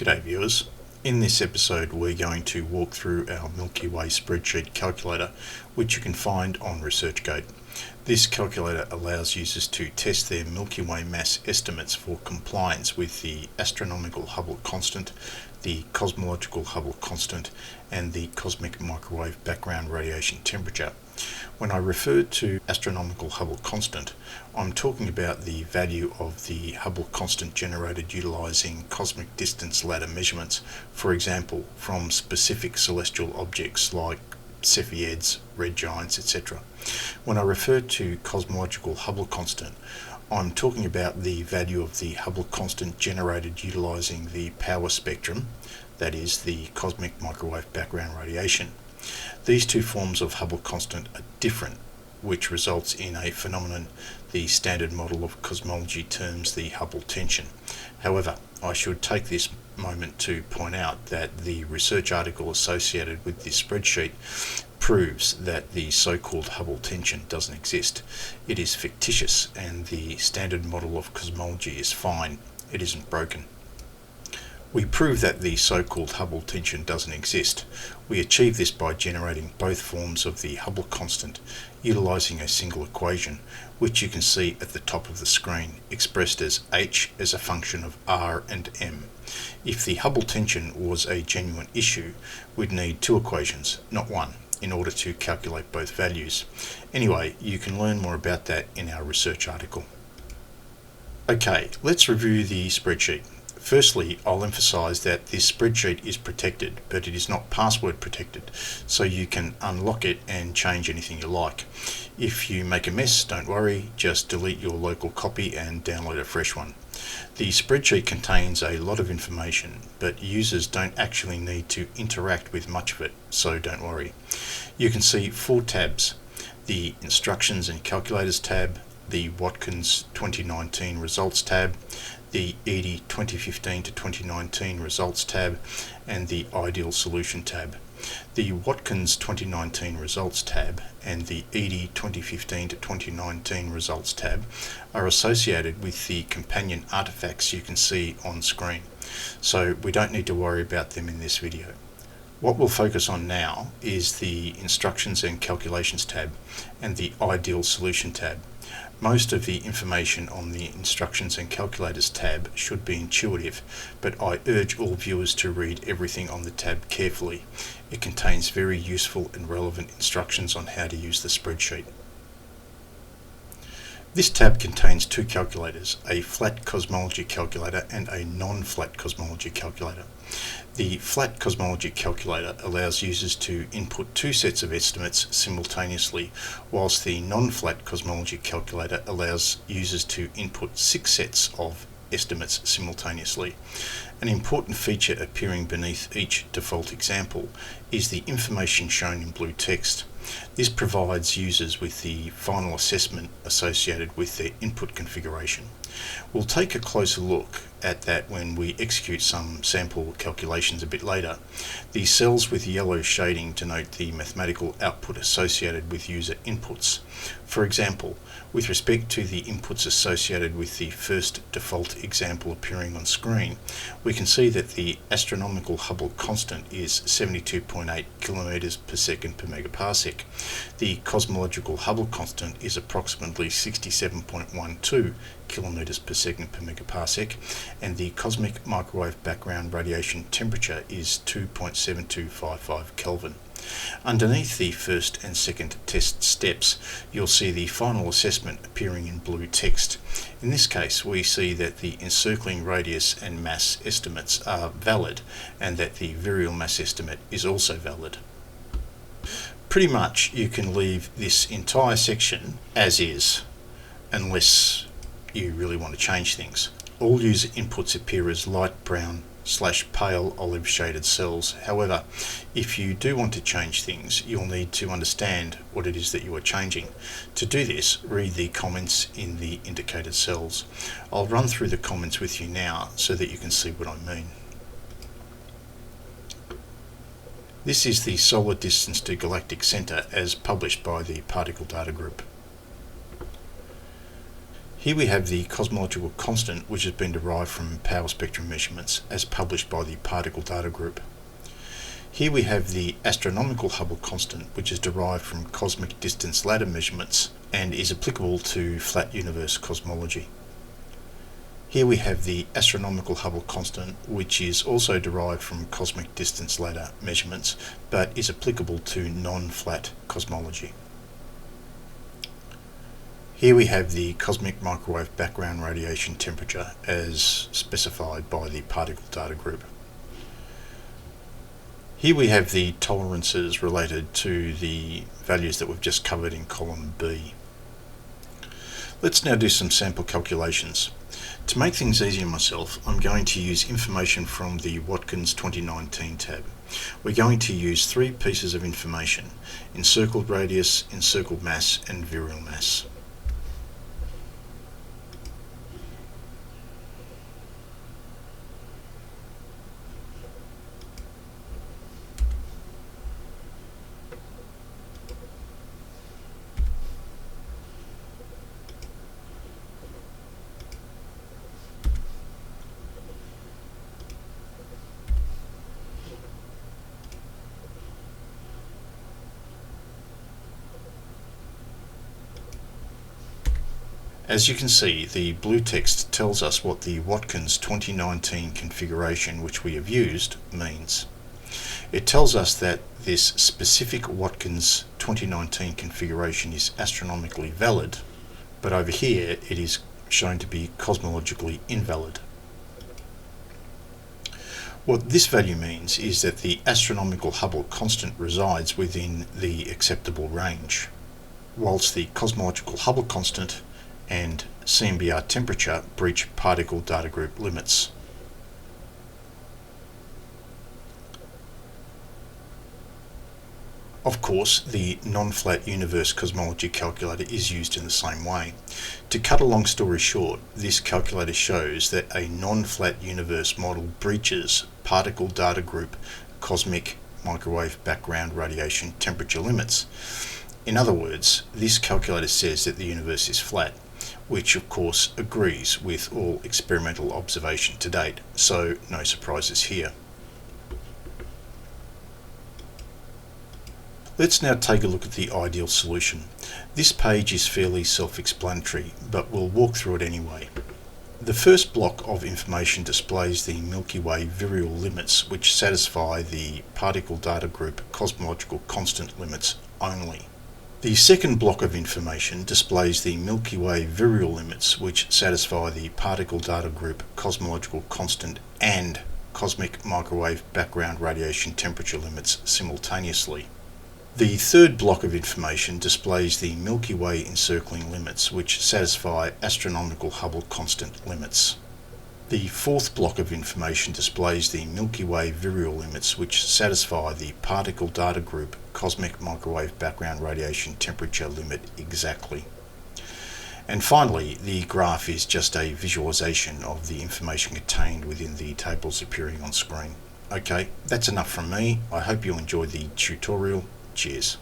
G'day viewers. In this episode we're going to walk through our Milky Way spreadsheet calculator, which you can find on ResearchGate. This calculator allows users to test their Milky Way mass estimates for compliance with the astronomical Hubble constant, the cosmological Hubble constant, and the cosmic microwave background radiation temperature. When I refer to astronomical Hubble constant, I'm talking about the value of the Hubble constant generated utilizing cosmic distance ladder measurements, for example, from specific celestial objects like Cepheids, red giants, etc. When I refer to cosmological Hubble constant, I'm talking about the value of the Hubble constant generated utilizing the power spectrum, that is, the cosmic microwave background radiation. These two forms of Hubble constant are different, which results in a phenomenon the standard model of cosmology terms the Hubble tension. However, I should take this moment to point out that the research article associated with this spreadsheet proves that the so-called Hubble tension doesn't exist. It is fictitious, and the standard model of cosmology is fine. It isn't broken. We prove that the so-called Hubble tension doesn't exist. We achieve this by generating both forms of the Hubble constant utilizing a single equation, which you can see at the top of the screen, expressed as h as a function of r and m. If the Hubble tension was a genuine issue, we'd need two equations, not one, in order to calculate both values. Anyway, you can learn more about that in our research article. Okay, let's review the spreadsheet. Firstly, I'll emphasize that this spreadsheet is protected, but it is not password protected, so you can unlock it and change anything you like. If you make a mess, don't worry, just delete your local copy and download a fresh one. The spreadsheet contains a lot of information, but users don't actually need to interact with much of it, so don't worry. You can see 4 tabs: the Instructions and Calculators tab, the Watkins 2019 Results tab, the EDI 2015 to 2019 Results tab, and the Ideal Solution tab. The Watkins 2019 Results tab and the EDI 2015 to 2019 Results tab are associated with the companion artifacts you can see on screen, so we don't need to worry about them in this video. What we'll focus on now is the Instructions and Calculations tab and the Ideal Solution tab. Most of the information on the Instructions and Calculators tab should be intuitive, but I urge all viewers to read everything on the tab carefully. It contains very useful and relevant instructions on how to use the spreadsheet. This tab contains 2 calculators, a flat cosmology calculator and a non-flat cosmology calculator. The flat cosmology calculator allows users to input 2 sets of estimates simultaneously, whilst the non-flat cosmology calculator allows users to input 6 sets of estimates simultaneously. An important feature appearing beneath each default example is the information shown in blue text. This provides users with the final assessment associated with their input configuration. We'll take a closer look at that when we execute some sample calculations a bit later. The cells with yellow shading denote the mathematical output associated with user inputs. For example, with respect to the inputs associated with the first default example appearing on screen, we can see that the astronomical Hubble constant is 72.8 kilometers per second per megaparsec. The cosmological Hubble constant is approximately 67.12 kilometers per second per megaparsec, and the cosmic microwave background radiation temperature is 2.7255 Kelvin. Underneath the first and second test steps, you'll see the final assessment appearing in blue text. In this case, we see that the encircling radius and mass estimates are valid, and that the virial mass estimate is also valid. Pretty much you can leave this entire section as is, unless you really want to change things. All user inputs appear as light brown / pale olive shaded cells. However, if you do want to change things, you'll need to understand what it is that you are changing. To do this, read the comments in the indicated cells. I'll run through the comments with you now so that you can see what I mean. This is the solar distance to galactic centre as published by the Particle Data Group. Here we have the cosmological constant, which has been derived from power spectrum measurements as published by the particle data group. Here we have the astronomical Hubble constant, which is derived from cosmic distance ladder measurements and is applicable to flat universe cosmology. Here we have the astronomical Hubble constant, which is also derived from cosmic distance ladder measurements but is applicable to non-flat cosmology. Here we have the cosmic microwave background radiation temperature as specified by the particle data group. Here we have the tolerances related to the values that we've just covered in column B. Let's now do some sample calculations. To make things easier myself, I'm going to use information from the Watkins 2019 tab. We're going to use 3 pieces of information: encircled radius, encircled mass and virial mass. As you can see, the blue text tells us what the Watkins 2019 configuration, which we have used, means. It tells us that this specific Watkins 2019 configuration is astronomically valid, but over here it is shown to be cosmologically invalid. What this value means is that the astronomical Hubble constant resides within the acceptable range, whilst the cosmological Hubble constant and CMBR temperature breach particle data group limits. Of course, the non-flat universe cosmology calculator is used in the same way. To cut a long story short, this calculator shows that a non-flat universe model breaches particle data group cosmic microwave background radiation temperature limits. In other words, this calculator says that the universe is flat, which of course agrees with all experimental observation to date, so no surprises here. Let's now take a look at the ideal solution. This page is fairly self-explanatory, but we'll walk through it anyway. The first block of information displays the Milky Way virial limits, which satisfy the particle data group cosmological constant limits only. The second block of information displays the Milky Way virial limits, which satisfy the particle data group cosmological constant and cosmic microwave background radiation temperature limits simultaneously. The third block of information displays the Milky Way encircling limits, which satisfy astronomical Hubble constant limits. The fourth block of information displays the Milky Way virial limits, which satisfy the particle data group cosmic microwave background radiation temperature limit exactly. And finally, the graph is just a visualization of the information contained within the tables appearing on screen. Okay, that's enough from me. I hope you enjoyed the tutorial. Cheers.